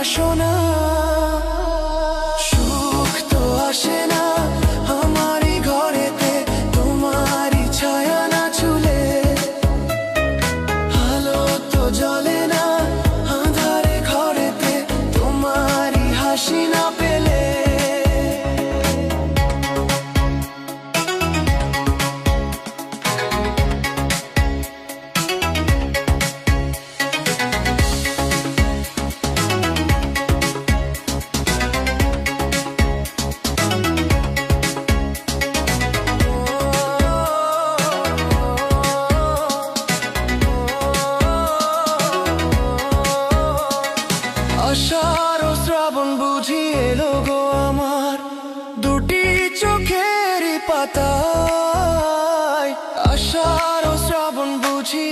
আসো না, সুখ তো আসে না আমারই ঘরেতে তোমারই ছায়া না চুলে, আলো তো জ্বলে না আঁধারে ঘরেতে তোমারই হাসি না পেলে। আষাঢ় ও শ্রাবণ বুঝি এলো গো আমার দুটি চোখেরই পাতায়, আষাঢ় ও শ্রাবণ বুঝি